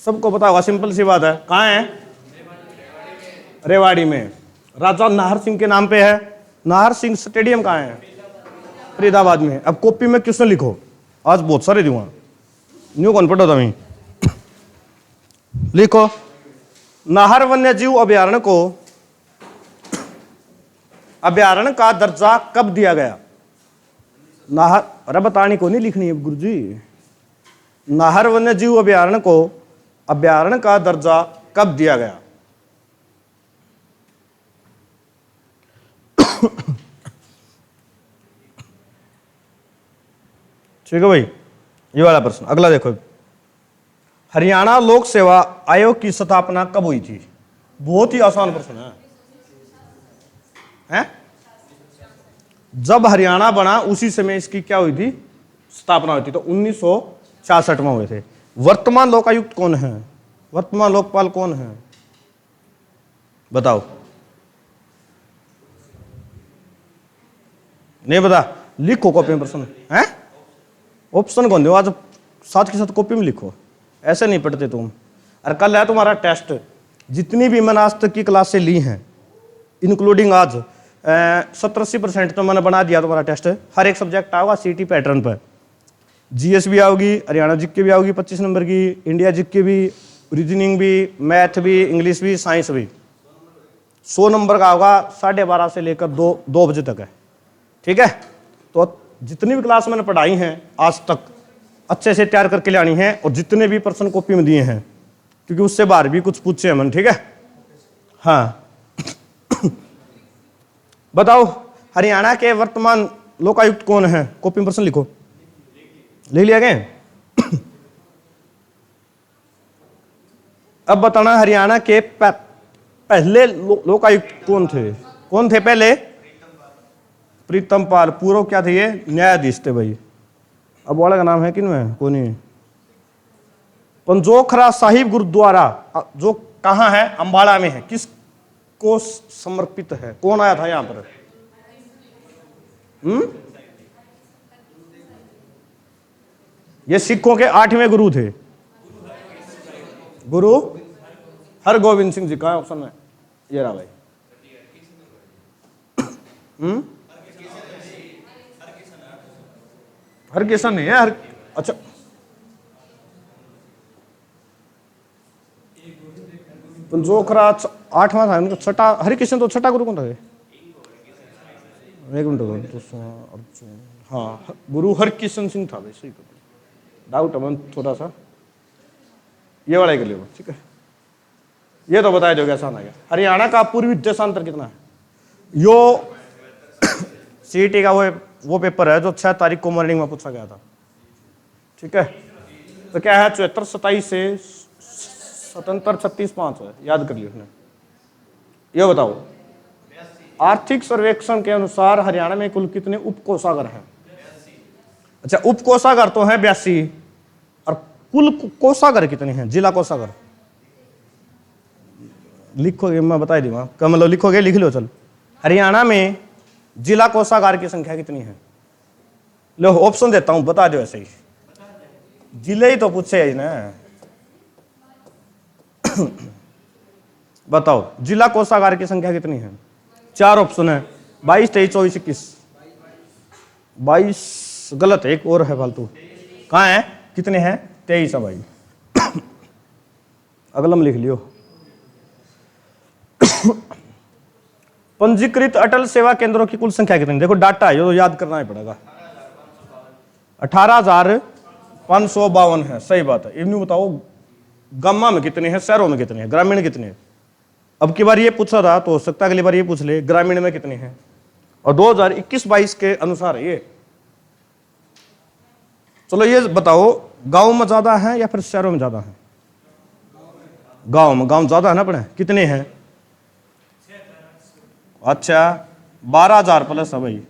सबको पता होगा, सिंपल सी बात है। कहाँ है? रेवाड़ी में। राजा नाहर सिंह के नाम पे है। नाहर सिंह स्टेडियम कहाँ है? फरीदाबाद में। अब कॉपी में क्वेश्चन लिखो, आज बहुत सारे दूंगा, न्यू कौन पढ़ो तुम्हें। लिखो, नाहर वन्य जीव अभ्यारण्य को अभ्यारण्य का दर्जा कब दिया गया? नाहर, अरे बतानी को नहीं लिखनी है गुरुजी। नाहर वन्य जीव अभ्यारण्य को अभ्यारण्य का दर्जा कब दिया गया? ठीक है भाई, ये वाला प्रश्न। अगला देखो, हरियाणा लोक सेवा आयोग की स्थापना कब हुई थी? बहुत ही आसान प्रश्न है, हैं? जब हरियाणा बना उसी समय इसकी क्या हुई थी? स्थापना हुई थी। तो 1966 में हुए थे। वर्तमान लोकायुक्त कौन है? वर्तमान लोकपाल कौन है? बताओ। नहीं बता, लिखो कॉपी में प्रश्न है। ऑप्शन कौन दो, आज साथ के साथ कॉपी में लिखो, ऐसे नहीं पढ़ते तुम। और कल है तुम्हारा टेस्ट, जितनी भी मैंने आज तक की क्लासें ली हैं इंक्लूडिंग आज 70-80% तो मैंने बना दिया तुम्हारा टेस्ट। हर एक सब्जेक्ट आओगा सीटी पैटर्न पर। जीएस भी आओगी, हरियाणा जीके भी आओगी 25 नंबर की, इंडिया जीके भी, रीजनिंग भी, मैथ भी, इंग्लिश भी, साइंस भी। 100 नंबर का होगा, 12:30 से लेकर 2 बजे तक है। ठीक है, तो जितनी भी क्लास मैंने पढ़ाई हैं आज तक अच्छे से तैयार करके लानी है, और जितने भी प्रश्न कॉपी में दिए हैं, क्योंकि उससे बाहर भी कुछ पूछे हैं मैंने। ठीक है, हाँ। बताओ, हरियाणा के वर्तमान लोकायुक्त कौन है? कॉपी में प्रश्न लिखो। ले लिया गया? अब बताना, हरियाणा के पहले लोकायुक्त कौन थे? कौन थे पहले? प्रीतम पाल। पूर्व क्या थे? ये न्यायाधीश थे भाई। अब वाला का नाम है किनमें? कौन है? पंजोखरा साहिब गुरुद्वारा जो कहाँ है? अंबाला में है। किसको समर्पित है? कौन आया था यहाँ पर? ये सिखों के 8वें गुरु थे। गुरु हरगोविंद सिंह जी। कहाँ है ऑप्शन में? ये रहा भाई। हरकिशन नहीं है, अच्छा, पंजोखरा 8वां था उनका। छठा हरिकिशन तो छठा गुरु कौन था? एक मिनट, हाँ, गुरु हरकिशन सिंह था भाई, सही तो डाउट है थोड़ा सा। ये वाला ही कर लियो, ठीक है। ये तो बताया जो आसान आ गया। हरियाणा का पूर्वी देशांतर कितना है? यो सीईटी का वो पेपर है जो 6 तारीख को मॉर्निंग में पूछा गया था। ठीक है, तो क्या है? 74-27 से 77-36-5 है, याद कर लियो उसने। ये बताओ, आर्थिक सर्वेक्षण के अनुसार हरियाणा में कुल कितने उपकोषागार हैं? अच्छा, उपकोषागार तो है 82, और कुल कोषागार कितने हैं? जिला कोषागार लिखोगे, मैं बता दूंगा। मतलब लिखोगे, लिख लो। चल, हरियाणा में जिला कोषागार की संख्या कितनी है? लो ऑप्शन देता हूं, बता दो ऐसे ही। जिले ही तो पूछे है ना। बताओ, जिला कोषागार की संख्या कितनी है? 4 ऑप्शन है, 22, 23, 24, 21। 22 गलत है, एक और है फालतू। कहाँ है? कितने हैं? 23 है भाई। अगला में लिख लियो। पंजीकृत अटल सेवा केंद्रों की कुल संख्या कितनी? देखो डाटा है, ये तो याद करना ही पड़ेगा। 18,552 है, सही बात है। इन्हें बताओ, गामा में कितने हैं, शहरों में कितने हैं, ग्रामीण कितने हैं? अब की बार ये पूछा था तो हो सकता है अगली बार ये पूछ ले, ग्रामीण में कितने हैं। और 2021-22 के अनुसार ये। चलो ये बताओ, गांव में ज्यादा है या फिर शहरों में ज्यादा है? गांव में, गांव ज्यादा है ना अपने। कितने हैं? अच्छा, 12,000 प्लस है भाई।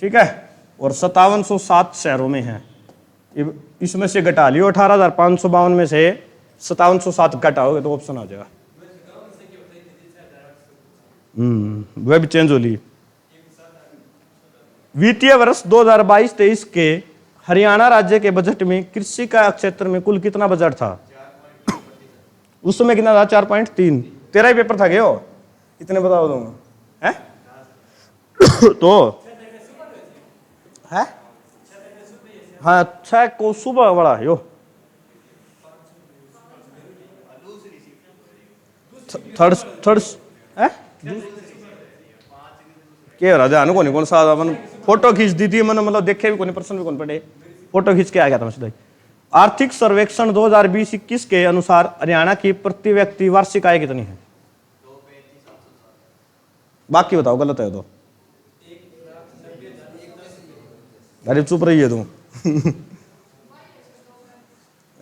ठीक है, और 5707 शहरों में है। इसमें से घटा लियो, 18,552 में से 5707 घटाओगे तो ऑप्शन आ जाएगा। वह भी चेंज हो ली। वित्तीय वर्ष 2022-23 के हरियाणा राज्य के बजट में कृषि का क्षेत्र में कुल कितना बजट था? उस समय कितना था? 4.3। तेरा ही पेपर था क्या वो? इतने बताओ तुम है तो है। हाँ अच्छा को सुबह बड़ा यो थर्ड थर्ड है के राजा को नहीं कौन सा मन फोटो खींच दी थी मैंने, मतलब देखे भी कौन, प्रश्न भी कौन पड़े, फोटो खींच के आ गया था मैं सीधा ही। आर्थिक सर्वेक्षण 2020-21 के अनुसार हरियाणा की प्रति व्यक्ति वार्षिक आय कितनी है? बाकी बताओ गलत है तो। अरे चुप रही है तू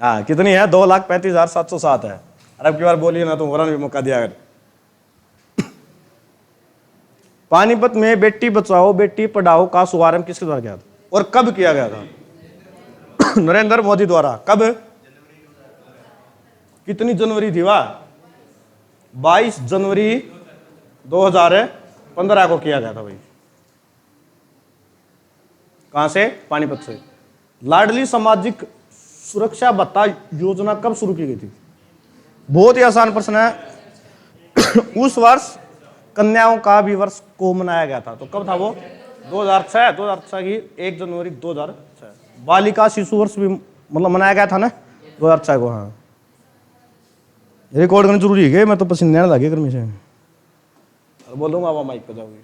हाँ कितनी है? 2,35,707 है। अरे अब की बार बोलिए ना तो वरन भी मौका दिया। अगर पानीपत में बेटी बचाओ बेटी पढ़ाओ का शुभारंभ किसके द्वारा किया था और कब किया गया था? नरेंद्र मोदी द्वारा। कब? कितनी जनवरी थी वाह? 22 जनवरी 2015 को किया गया था भाई। कहां से? पानीपत से। लाडली सामाजिक सुरक्षा भत्ता योजना कब शुरू की गई थी? बहुत ही आसान प्रश्न है उस वर्ष कन्याओं का भी वर्ष को मनाया गया था, तो कब था वो? 2006 की 1 जनवरी 2006। बालिका शिशु वर्ष भी मतलब मनाया गया था ना 2006 को। हाँ रिकॉर्ड करना जरूरी है, मैं तो पसीने आने लगे गर्मी से। बोलूंगा वो माइक पे जाओगे।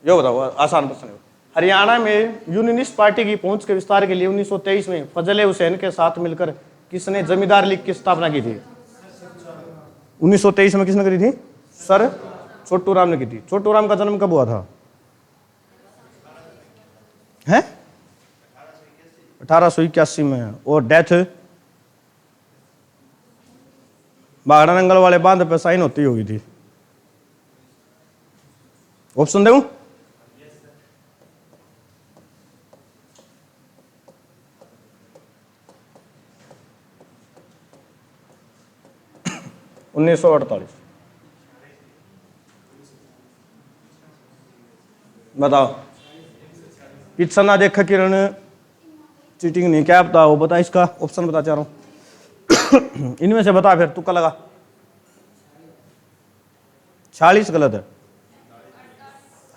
यो बताओ आसान प्रश्न है। हरियाणा में यूनियनिस्ट पार्टी की पहुंच के विस्तार के लिए 1923 में फजले हुसैन के साथ मिलकर किसने जमींदार लीग की स्थापना की थी? 1923 में किसने करी थी? सर छोटू राम ने की थी। छोटू राम का जन्म कब हुआ था? है 1881 में। और डेथ बागड़ा नंगल वाले बांध पे साइन होती होगी थी। ऑप्शन दूं? उन्नीस सौ 48। बताओ। पीछा ना देखा किरण चीटिंग नहीं, क्या बताओ बता इसका ऑप्शन बता चाह रहा हूं इनमें से बता फिर तुक्का लगा। 46 गलत है,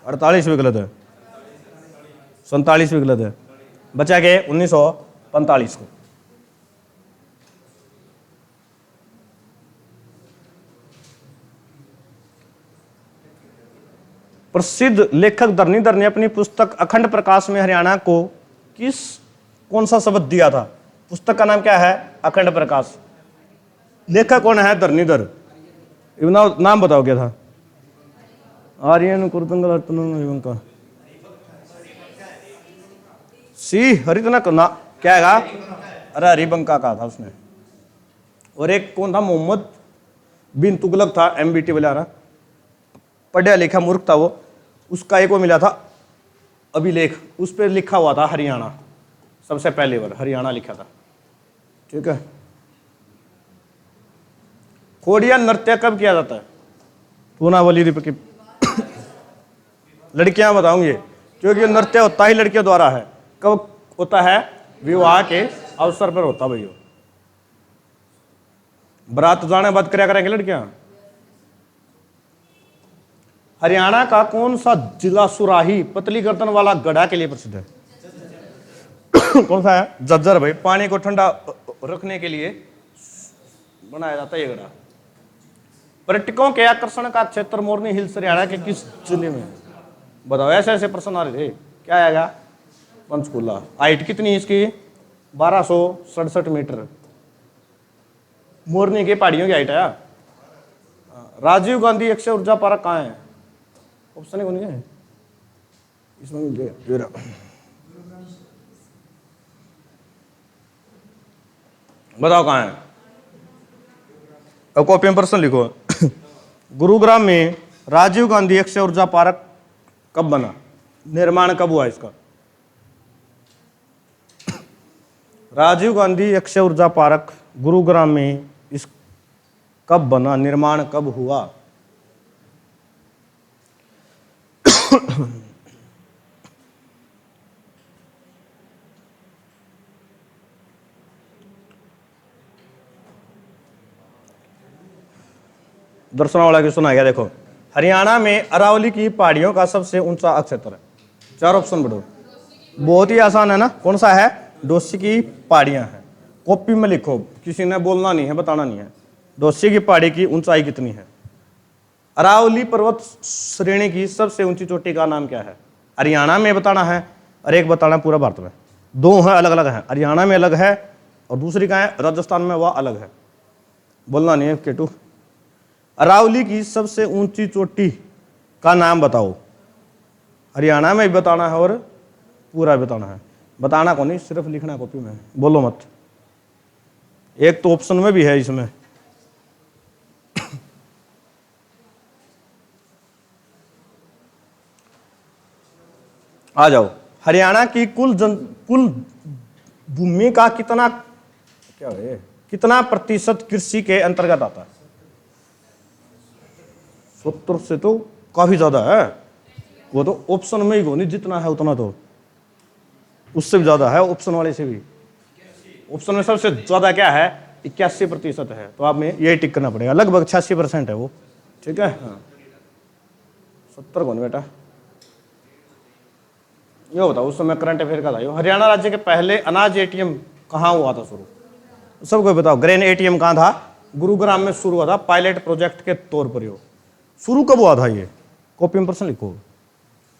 48 भी गलत है, 47 भी गलत है। बचा के 1945 को। प्रसिद्ध लेखक धरणीधर ने अपनी पुस्तक अखंड प्रकाश में हरियाणा को कौन सा शब्द दिया था? पुस्तक का नाम क्या है? अखंड प्रकाश। लेखक कौन है? धरणीधर। नाम बताओ क्या था? आर्यन कुरुतंगल का सी हरितनक ना क्या है? अरे हरिबंका का था उसने। और एक कौन था? मोहम्मद बिन तुगलक था, MBT वाला पढ़ा लिखा मूर्ख था वो। उसका एक वो मिला था अभिलेख, उस पर लिखा हुआ था हरियाणा, सबसे पहले बार हरियाणा लिखा था। ठीक है। खोड़िया नृत्य कब किया जाता है? पूनावली की लड़कियां बताऊंगी, क्योंकि नृत्य होता ही लड़कियों द्वारा है। कब होता है? विवाह के अवसर पर होता भैया। बरात जाने बाद क्या करेंगे लड़कियां? हरियाणा का कौन सा जिला सुराही पतली गर्दन वाला गधा के लिए प्रसिद्ध है? कौन सा है? झज्जर भाई। पानी को ठंडा रखने के लिए बनाया जाता है ये गधा। पर्यटकों के आकर्षण का क्षेत्र मोरनी हिल्स हरियाणा के किस जिले में? बताओ, ऐसे ऐसे प्रश्न आ रहे थे। क्या आएगा? पंचकूला। हाइट कितनी है इसकी? 1267 मीटर। मोरनी के पहाड़ियों की हाइट है। राजीव गांधी अक्षय ऊर्जा पार्क कहाँ है? ऑप्शन ही कौन है इसमें? बताओ कहाँ है? अब कॉपी में प्रश्न लिखो। गुरुग्राम में राजीव गांधी अक्षय ऊर्जा पार्क कब बना? निर्माण कब हुआ इसका? राजीव गांधी अक्षय ऊर्जा पार्क गुरुग्राम में इस कब बना? निर्माण कब हुआ? दर्शना वाला क्वेश्चन आ गया, देखो। हरियाणा में अरावली की पहाड़ियों का सबसे ऊंचा अक्षेत्र है। 4 ऑप्शन बढ़ो, बहुत ही आसान है ना। कौन सा है? डोसी की पहाड़ियां हैं। कॉपी में लिखो, किसी ने बोलना नहीं है, बताना नहीं है। डोसी की पहाड़ी की ऊंचाई कितनी है? अरावली पर्वत श्रेणी की सबसे ऊंची चोटी का नाम क्या है? हरियाणा में बताना है और एक बताना है पूरा भारत में। 2 है, अलग अलग है। हरियाणा में अलग है और दूसरी कहाँ है? राजस्थान में, वह अलग है। बोलना नहीं है केटू। अरावली की सबसे ऊंची चोटी का नाम बताओ। हरियाणा में भी बताना है और पूरा बताना है। बताना को नहीं, सिर्फ लिखना कॉपी में, बोलो मत। एक तो ऑप्शन में भी है इसमें। आ जाओ। हरियाणा की कुल भूमि का कितना प्रतिशत कृषि के अंतर्गत आता है? 70 से तो काफी ज्यादा है। वो तो ऑप्शन में ही नहीं, जितना है उतना तो उससे भी ज्यादा है, ऑप्शन वाले से भी। ऑप्शन में सबसे ज्यादा क्या है? 81% है। तो आप में यही टिक करना पड़ेगा। लगभग 86% है वो। ठीक है, हाँ। 70 कौन बेटा? ये बताओ, उस समय करंट अफेयर का था। हरियाणा राज्य के पहले अनाज एटीएम कहाँ हुआ था शुरू? सबको बताओ। ग्रेन एटीएम कहाँ था? गुरुग्राम में शुरू हुआ था, पायलट प्रोजेक्ट के तौर पर। यो शुरू कब हुआ था? ये कॉपी में प्रश्न लिखो।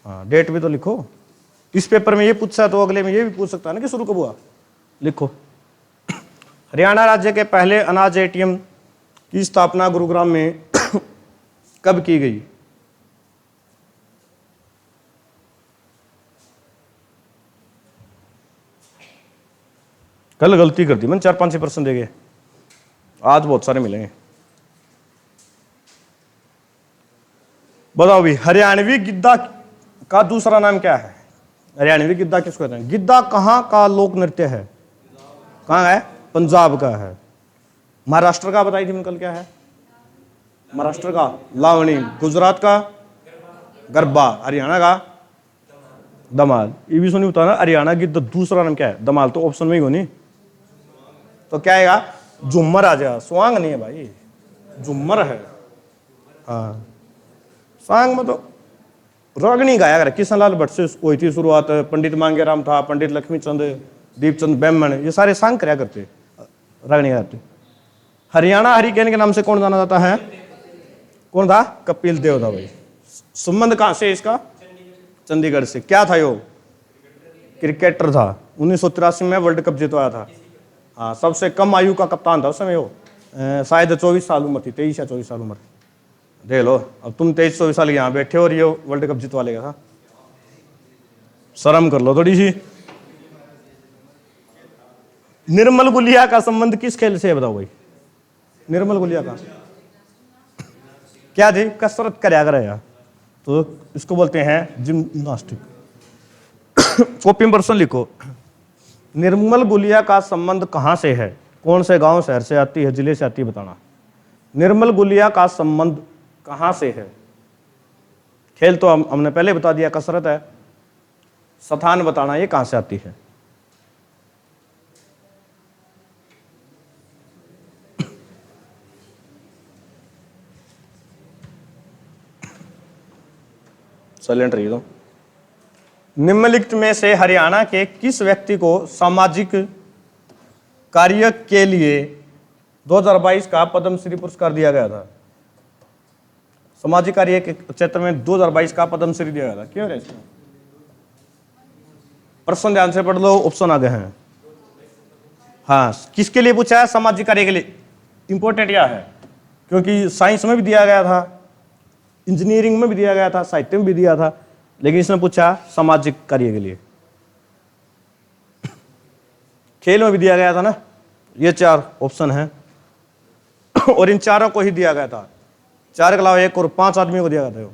हाँ, डेट भी तो लिखो। इस पेपर में ये पूछा तो अगले में ये भी पूछ सकता है ना कि शुरू कब हुआ। लिखो। हरियाणा राज्य के पहले अनाज एटीएम की स्थापना गुरुग्राम में कब की गई? कल गलती कर दी मैंने, 4-5% देंगे, आज बहुत सारे मिलेंगे। बताओ भी, हरियाणवी गिद्दा का दूसरा नाम क्या है? हरियाणवी गिद्दा किसको कहते हैं? गिद्दा कहाँ का लोक नृत्य है? कहाँ है? पंजाब का है। महाराष्ट्र का बताई थी मैंने कल, क्या है? महाराष्ट्र का लावणी, गुजरात का गरबा, हरियाणा का दमाल। ये भी सुनी होता ना। हरियाणा गिद्दा दूसरा नाम क्या है? दमाल। तो ऑप्शन में ही हो नहीं, तो क्या आएगा? झुम्मर आ जाएगा। स्वांग नहीं है भाई, झुम्मर है। हाँ, स्वांग में तो रागनी गाया कर। किशनलाल भट्ट से हुई थी शुरुआत। पंडित मांगेराम था, पंडित लक्ष्मीचंद, दीपचंद बैमन, ये सारे सांग कराया करते, रागनी गाते। हरियाणा हरिकेन के नाम से कौन जाना जाता है? कौन था? कपिल देव था भाई। संबंध कहां से इसका? चंडीगढ़ से। क्या था यो? क्रिकेटर था। 1983 में वर्ल्ड कप जितवाया था। हाँ, सबसे कम आयु का कप्तान था उस समय वो। शायद 24 साल उम्र थी, 23 या 24 साल उम्र। देख लो, अब तुम 23-24 साल यहाँ बैठे हो और ये वर्ल्ड कप जितवा लेगा था। शर्म कर लो थोड़ी सी। निर्मल गुलिया का संबंध किस खेल से है बताओ भाई? निर्मल गुलिया का क्या थी? कसरत कराया करेगा, तो इसको बोलते हैं जिम्नास्टिक। कॉपी में प्रश्न लिखो। निर्मल गुलिया का संबंध कहां से है? कौन से गांव शहर से आती है, जिले से आती है, बताना। निर्मल गुलिया का संबंध कहां से है? खेल तो हमने पहले बता दिया, कसरत है। स्थान बताना ये कहां से आती है। साइलेंट रहिए। निम्नलिखित में से हरियाणा के किस व्यक्ति को सामाजिक कार्य के लिए 2022 का पद्मश्री पुरस्कार दिया गया था? सामाजिक कार्य के क्षेत्र में 2022 का पद्मश्री दिया गया था। क्यों है इसमें? प्रश्न ध्यान से पढ़ लो, ऑप्शन आगे हैं। हाँ, किसके लिए पूछा है? सामाजिक कार्य के लिए। इंपॉर्टेंट क्या है? क्योंकि साइंस में भी दिया गया था, इंजीनियरिंग में भी दिया गया था, साहित्य में भी दिया था, लेकिन इसने पूछा सामाजिक कार्य के लिए। खेल में भी दिया गया था ना। ये 4 ऑप्शन हैं और इन चारों को ही दिया गया था। 4 के अलावा 1 और 5 आदमियों को दिया गया था।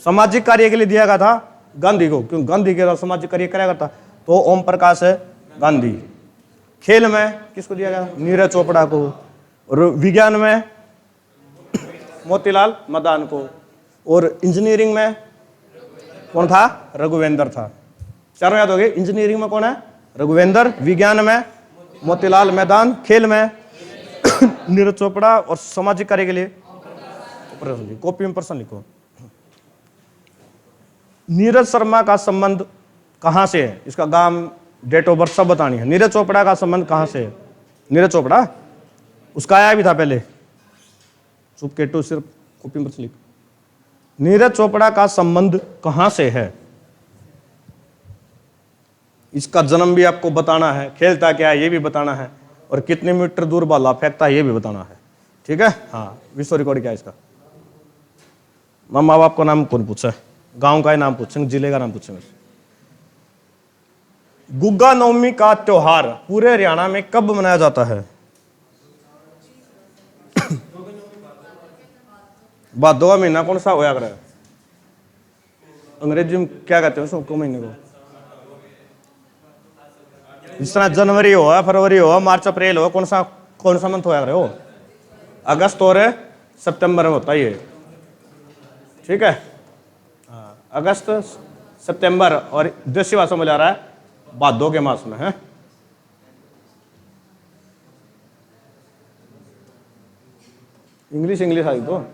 सामाजिक कार्य के लिए दिया गया था गांधी को, क्योंकि गांधी के साथ सामाजिक कार्य कराया करता, तो ओम प्रकाश गांधी। खेल में किसको दिया गया? नीरज चोपड़ा को। और विज्ञान में मोतीलाल मदान को। और इंजीनियरिंग में कौन था? रघुवेंद्र था। चारों याद हो गए। इंजीनियरिंग में कौन है? रघुवेंद्र। विज्ञान में मोतीलाल मदान। खेल में नीरज चोपड़ा। और सामाजिक कार्य के लिए कॉपी में प्रश्न लिखो। नीरज शर्मा का संबंध कहां से है? इसका गांव, डेट ऑफ बर्थ सब बतानी है। नीरज चोपड़ा का संबंध कहां से है? नीरज चोपड़ा उसका आया भी था पहले। चुप केटू सिर्फ कॉपी में लिखो। नीरज चोपड़ा का संबंध कहां से है? इसका जन्म भी आपको बताना है, खेलता क्या है ये भी बताना है, और कितने मीटर दूर भाला फेंकता है ये भी बताना है। ठीक है। हाँ, विश्व रिकॉर्ड क्या है इसका? माँ बाप का नाम कौन पूछा है? गांव का ही नाम पूछेंगे, जिले का नाम पूछेंगे। गुग्गा नवमी का त्योहार पूरे हरियाणा में कब मनाया जाता है? भादो का महीना कौन सा होया करे? अंग्रेजी में क्या कहते हैं उसको महीने को? जिस तरह जनवरी हो, फरवरी हो, मार्च अप्रैल हो, कौन सा मंथ होया करे हो? अगस्त और सितंबर में होता है ये। ठीक है। अगस्त सितंबर, और देसी भाषा में जा रहा है भादो के मास में है। इंग्लिश आई तो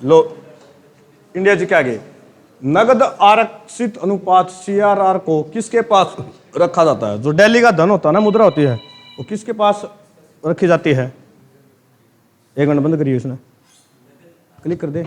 लो। इंडिया जी क्या आगे? नगद आरक्षित अनुपात CRR को किसके पास रखा जाता है? जो दिल्ली का धन होता है ना, मुद्रा होती है, वो किसके पास रखी जाती है? 1 मिनट बंद करिए, उसने क्लिक कर दे।